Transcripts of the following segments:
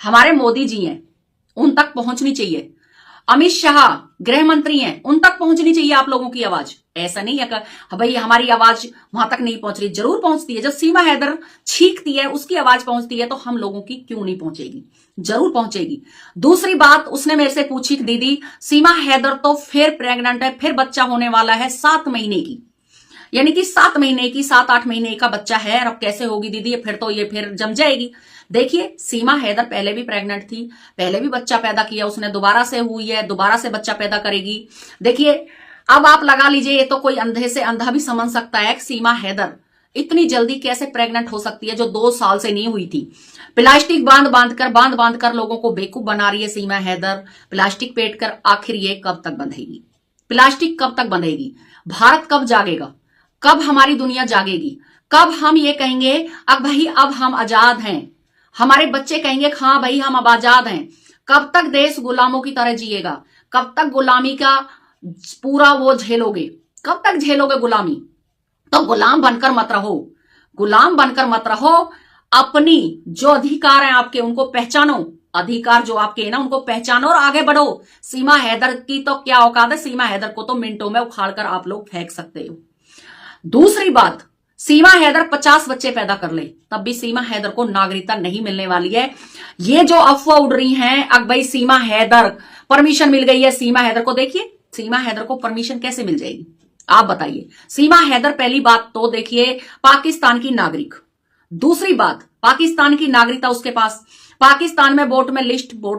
हमारे मोदी जी हैं, उन तक पहुंचनी चाहिए। अमित शाह गृह मंत्री हैं, उन तक पहुंचनी चाहिए आप लोगों की आवाज। ऐसा नहीं है कि भाई हमारी आवाज वहां तक नहीं पहुंच रही, जरूर पहुंचती है। जब सीमा हैदर छींकती है, उसकी आवाज पहुंचती है, तो हम लोगों की क्यों नहीं पहुंचेगी? जरूर पहुंचेगी। दूसरी बात, उसने मेरे से पूछी कि दीदी सीमा हैदर तो फिर प्रेग्नेंट है, फिर बच्चा होने वाला है 7 महीने की, यानी कि 7 महीने की, 7-8 महीने का बच्चा है, और अब कैसे होगी दीदी? फिर तो ये फिर जम जाएगी। देखिए, सीमा हैदर पहले भी प्रेग्नेंट थी, पहले भी बच्चा पैदा किया उसने, दोबारा से हुई है, दोबारा से बच्चा पैदा करेगी। देखिए, अब आप लगा लीजिए, ये तो कोई अंधे से अंधा भी समझ सकता है कि सीमा हैदर इतनी जल्दी कैसे प्रेग्नेंट हो सकती है, जो 2 साल से नहीं हुई थी। प्लास्टिक बांध बांध कर लोगों को बेवकूफ बना रही है सीमा हैदर। प्लास्टिक पेट कर आखिर ये कब तक बंधेगी? प्लास्टिक कब तक बंधेगी? भारत कब जागेगा? कब हमारी दुनिया जागेगी? कब हम ये कहेंगे अब भाई अब हम आजाद हैं? हमारे बच्चे कहेंगे हाँ भाई हम अब आजाद हैं। कब तक देश गुलामों की तरह जिएगा? कब तक गुलामी का पूरा वो झेलोगे? कब तक झेलोगे गुलामी? तो गुलाम बनकर मत रहो, गुलाम बनकर मत रहो। अपनी जो अधिकार हैं आपके, उनको पहचानो। अधिकार जो आपके हैं ना, उनको पहचानो और आगे बढ़ो। सीमा हैदर की तो क्या औकात है? सीमा हैदर को तो मिनटों में उखाड़कर आप लोग फेंक सकते हो। दूसरी बात, सीमा हैदर 50 बच्चे पैदा कर ले, तब भी सीमा हैदर को नागरिकता नहीं मिलने वाली है। ये जो अफवाह उड़ रही हैं, अब भाई सीमा हैदर परमिशन मिल गई है सीमा हैदर को, देखिए सीमा हैदर को परमिशन कैसे मिल जाएगी? आप बताइए। सीमा हैदर पहली बात तो देखिए पाकिस्तान की नागरिक, दूसरी बात पाकिस्तान की नागरिकता उसके पास, पाकिस्तान में वोट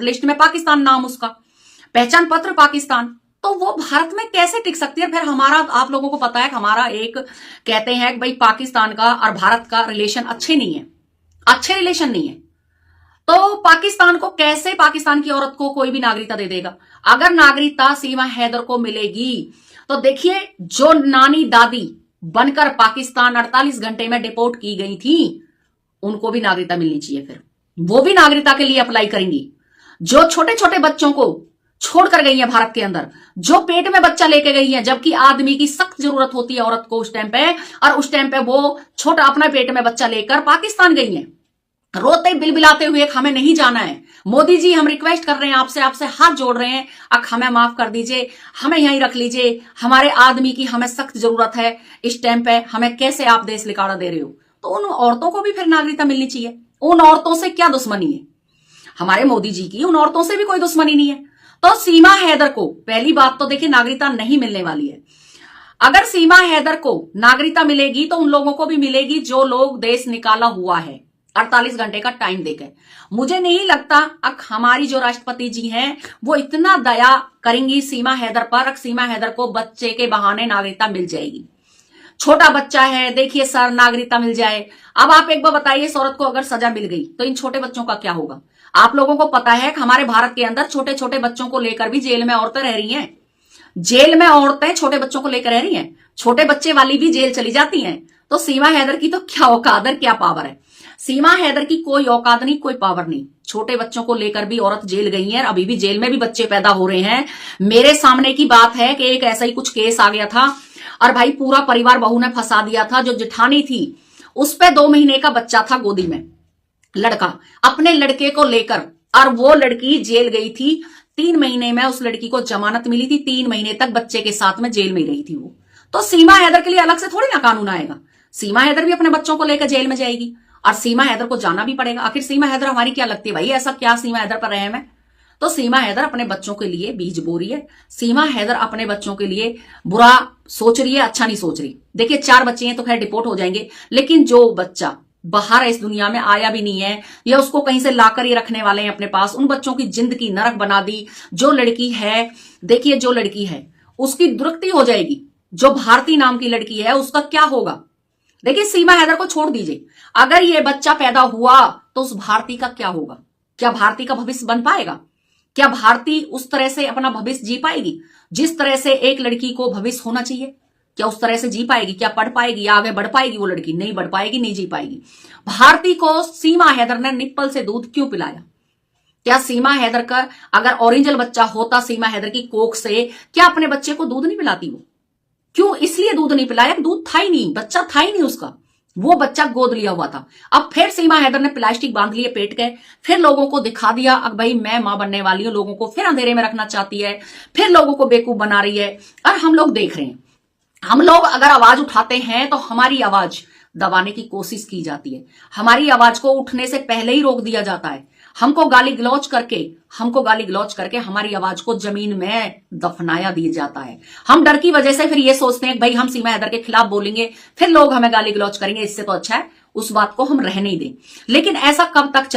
लिस्ट में पाकिस्तान नाम उसका, पहचान पत्र पाकिस्तान, तो वो भारत में कैसे टिक सकती है? फिर हमारा, आप लोगों को पता है कि हमारा एक कहते हैं कि भाई पाकिस्तान का और भारत का रिलेशन अच्छे नहीं है, अच्छे रिलेशन नहीं है। तो पाकिस्तान को कैसे, पाकिस्तान की औरत को कोई भी नागरिकता दे देगा? अगर नागरिकता सीमा हैदर को मिलेगी तो देखिए, जो नानी दादी बनकर पाकिस्तान 48 घंटे में डिपोर्ट की गई थी, उनको भी नागरिकता मिलनी चाहिए। फिर वो भी नागरिकता के लिए अप्लाई करेंगी। जो छोटे छोटे बच्चों को छोड़कर गई है भारत के अंदर, जो पेट में बच्चा लेके गई है, जबकि आदमी की सख्त जरूरत होती है औरत को उस टाइम पे, और उस टाइम पे वो छोटा अपना पेट में बच्चा लेकर पाकिस्तान गई है, रोते बिलबिलाते हुए हमें नहीं जाना है। मोदी जी हम रिक्वेस्ट कर रहे हैं आपसे, आपसे हाथ जोड़ रहे हैं, अब हमें माफ कर दीजिए, हमें यहीं रख लीजिए, हमारे आदमी की हमें सख्त जरूरत है इस टाइम पे, हमें कैसे आप देश लिकाड़ा दे रहे हो? तो उन औरतों को भी फिर नागरिकता मिलनी चाहिए। उन औरतों से क्या दुश्मनी है? हमारे मोदी जी की उन औरतों से भी कोई दुश्मनी नहीं है। तो सीमा हैदर को पहली बात तो देखिए नागरिकता नहीं मिलने वाली है। अगर सीमा हैदर को नागरिकता मिलेगी तो उन लोगों को भी मिलेगी जो लोग देश निकाला हुआ है 48 घंटे का टाइम देकर। मुझे नहीं लगता अब हमारी जो राष्ट्रपति जी हैं वो इतना दया करेंगी सीमा हैदर पर, सीमा हैदर को बच्चे के बहाने नागरिकता मिल जाएगी। छोटा बच्चा है, देखिए सर नागरिकता मिल जाए। अब आप एक बार बताइए, इस औरत को अगर सजा मिल गई तो इन छोटे बच्चों का क्या होगा? आप लोगों को पता है कि हमारे भारत के अंदर छोटे छोटे बच्चों को लेकर भी जेल में औरतें रह रही हैं। जेल में औरतें छोटे बच्चों को लेकर रह रही हैं, छोटे बच्चे वाली भी जेल चली जाती हैं। तो सीमा हैदर की तो क्या औकात है, क्या पावर है? सीमा हैदर की कोई औकात नहीं, कोई पावर नहीं। छोटे बच्चों को लेकर भी औरत जेल गई है, अभी भी जेल में भी बच्चे पैदा हो रहे हैं। मेरे सामने की बात है कि एक ऐसा ही कुछ केस आ गया था और भाई पूरा परिवार बहू ने फंसा दिया था। जो जेठानी थी उस पे 2 महीने का बच्चा था गोदी में, लड़का, अपने लड़के को लेकर, और वो लड़की जेल गई थी। 3 महीने में उस लड़की को जमानत मिली थी, 3 महीने तक बच्चे के साथ में जेल में ही रही थी वो। तो सीमा हैदर के लिए अलग से थोड़ी ना कानून आएगा। सीमा हैदर भी अपने बच्चों को लेकर जेल में जाएगी और सीमा हैदर को जाना भी पड़ेगा। आखिर सीमा हैदर हमारी क्या लगती है भाई? ऐसा क्या सीमा हैदर पर रहम है? तो सीमा हैदर अपने बच्चों के लिए बीज बो रही है। सीमा हैदर अपने बच्चों के लिए बुरा सोच रही है, अच्छा नहीं सोच रही। देखिए 4 बच्चे हैं तो खैर डिपोर्ट हो जाएंगे, लेकिन जो बच्चा बाहर इस दुनिया में आया भी नहीं है, या उसको कहीं से लाकर ये रखने वाले हैं अपने पास, उन बच्चों की जिंदगी नरक बना दी। जो लड़की है, देखिए जो लड़की है उसकी दुर्गति हो जाएगी। जो भारती नाम की लड़की है उसका क्या होगा? देखिए सीमा हैदर को छोड़ दीजिए, अगर ये बच्चा पैदा हुआ तो उस भारती का क्या होगा? क्या भारती का भविष्य बन पाएगा? क्या भारती उस तरह से अपना भविष्य जी पाएगी जिस तरह से एक लड़की को भविष्य होना चाहिए? क्या उस तरह से जी पाएगी? क्या पढ़ पाएगी या आगे बढ़ पाएगी? वो लड़की नहीं बढ़ पाएगी, नहीं जी पाएगी। भारती को सीमा हैदर ने निप्पल से दूध क्यों पिलाया? क्या सीमा हैदर का अगर ओरिजिनल बच्चा होता सीमा हैदर की कोख से, क्या अपने बच्चे को दूध नहीं पिलाती वो? क्यों इसलिए दूध नहीं पिलाया? दूध था ही नहीं, बच्चा था ही नहीं उसका। वो बच्चा गोद लिया हुआ था। अब फिर सीमा हैदर ने प्लास्टिक बांध लिए पेट के, फिर लोगों को दिखा दिया अब भाई मैं मां बनने वाली हूं, लोगों को फिर अंधेरे में रखना चाहती है, फिर लोगों को बेवकूफ बना रही है। और हम लोग देख रहे हैं, हम लोग अगर आवाज उठाते हैं तो हमारी आवाज दबाने की कोशिश की जाती है, हमारी आवाज को उठने से पहले ही रोक दिया जाता है, हमको गाली गलौज करके हमारी आवाज को जमीन में दफनाया दिया जाता है। हम डर की वजह से फिर ये सोचते हैं भाई हम सीमा हैदर के खिलाफ बोलेंगे फिर लोग हमें गाली गलौज करेंगे, इससे तो अच्छा है उस बात को हम रहने ही दें। लेकिन ऐसा कब तक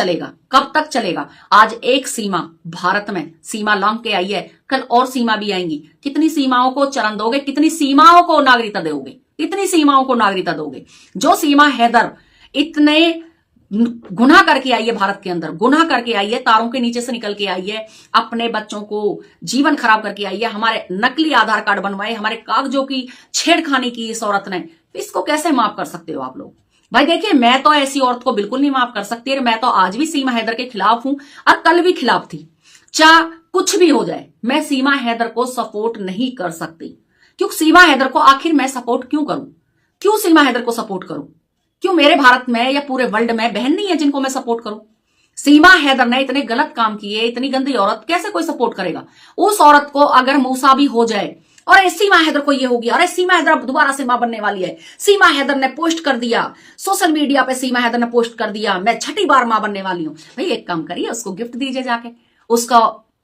चलेगा? आज एक सीमा भारत में सीमा लांग के आई है, कल और सीमा भी आएंगी। कितनी सीमाओं को चरण दोगे? कितनी सीमाओं को नागरिकता दोगे? इतनी सीमाओं को नागरिकता दोगे? जो सीमा हैदर इतने गुनाह करके आई है, भारत के अंदर गुनाह करके आई है, तारों के नीचे से निकल के आई है, अपने बच्चों को जीवन खराब करके आई है, हमारे नकली आधार कार्ड बनवाए, हमारे कागजों की छेड़खानी की इस औरत ने, इसको कैसे माफ कर सकते हो आप लोग? भाई देखिए, मैं तो ऐसी औरत को बिल्कुल नहीं माफ कर सकती है। मैं तो आज भी सीमा हैदर के खिलाफ हूं और कल भी खिलाफ थी। चाहे कुछ भी हो जाए, मैं सीमा हैदर को सपोर्ट नहीं कर सकती। क्यों सीमा हैदर को आखिर मैं सपोर्ट क्यों करूं? क्यों सीमा हैदर को सपोर्ट करूं? क्यों मेरे भारत में या पूरे वर्ल्ड में बहन नहीं है जिनको मैं सपोर्ट करूं? सीमा हैदर ने इतने गलत काम किए, इतनी गंदी औरत कैसे कोई सपोर्ट करेगा? उस औरत को अगर मूसा भी हो जाए और सीमा हैदर को ये होगी, अरे सीमा हैदर अब दोबारा से मां बनने वाली है, सीमा हैदर ने पोस्ट कर दिया सोशल मीडिया पे, सीमा हैदर ने पोस्ट कर दिया मैं छठी बार मां बनने वाली हूं। भाई एक काम करिए, उसको गिफ्ट दीजिए, जाके उसका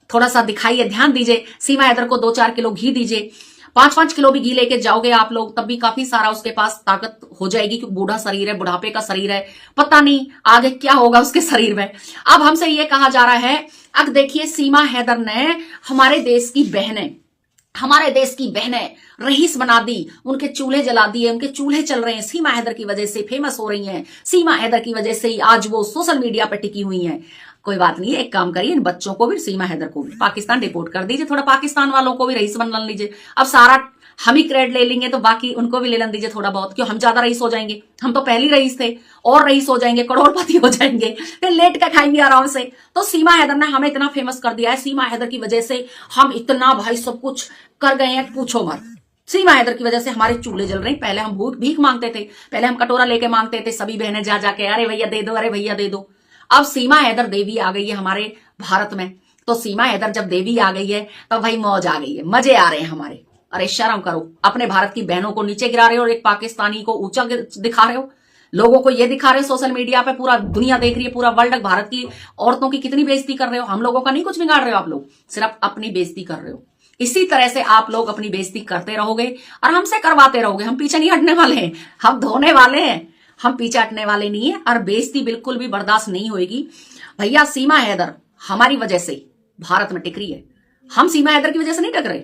थोड़ा सा दिखाइए, ध्यान दीजिए। सीमा हैदर को 2-4 किलो घी दीजिए, 5-5 किलो भी घी लेके जाओगे आप लोग, तब भी काफी सारा उसके पास ताकत हो जाएगी, क्योंकि बूढ़ा शरीर है, बुढ़ापे का शरीर है, पता नहीं आगे क्या होगा उसके शरीर में। अब हमसे ये कहा जा रहा है, अब देखिए सीमा हैदर ने हमारे देश की बहनें रईस बना दी, उनके चूल्हे जला दिए, उनके चूल्हे चल रहे हैं, सीमा हैदर की वजह से फेमस हो रही हैं, सीमा हैदर की वजह से ही आज वो सोशल मीडिया पर टिकी हुई हैं। कोई बात नहीं है, एक काम करिए, इन बच्चों को भी, सीमा हैदर को भी पाकिस्तान डिपोर्ट कर दीजिए, थोड़ा पाकिस्तान वालों को भी रईस बन लीजिए। अब सारा हम ही क्रेडिट ले लेंगे तो बाकी उनको भी ले लेने दीजिए थोड़ा बहुत, क्यों हम ज्यादा रईस हो जाएंगे? हम तो पहली रईस थे, और रईस हो जाएंगे, करोड़पति हो जाएंगे, फिर लेट कर खाएंगे आराम से। तो सीमा हैदर ने हमें इतना फेमस कर दिया है, सीमा हैदर की वजह से हम इतना भाई सब कुछ कर गए हैं, पूछो मत। सीमा हैदर की वजह से हमारे चूल्हे जल रहे हैं। पहले हम भीख मांगते थे, पहले हम कटोरा लेके मांगते थे, सभी बहनें जा जाके अरे भैया दे दो, अरे भैया दे दो। अब सीमा हैदर देवी आ गई है हमारे भारत में, तो सीमा हैदर जब देवी आ गई है तो भाई मौज आ गई है, मजे आ रहे हैं हमारे। अरे शर्म करो, अपने भारत की बहनों को नीचे गिरा रहे हो और एक पाकिस्तानी को ऊंचा दिखा रहे हो, लोगों को ये दिखा रहे हो सोशल मीडिया पे, पूरा दुनिया देख रही है, पूरा वर्ल्ड भारत की औरतों की कितनी बेइज्जती कर रहे हो। हम लोगों का नहीं कुछ बिगाड़ रहे हो, आप लोग सिर्फ अपनी बेइज्जती कर रहे हो। इसी तरह से आप लोग अपनी बेइज्जती करते रहोगे और हमसे करवाते रहोगे। हम पीछे नहीं हटने वाले हैं, हम धोने वाले हैं, हम पीछे हटने वाले नहीं है, और बेइज्जती बिल्कुल भी बर्दाश्त नहीं होगी। भैया सीमा हैदर हमारी वजह से भारत में टिक रही है, हम सीमा हैदर की वजह से नहीं टक रहे।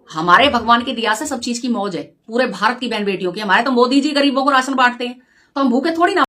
हमारे भगवान की दया से सब चीज की मौज है पूरे भारत की बहन बेटियों की। हमारे तो मोदी जी गरीबों को राशन बांटते हैं, तो हम भूखे थोड़ी ना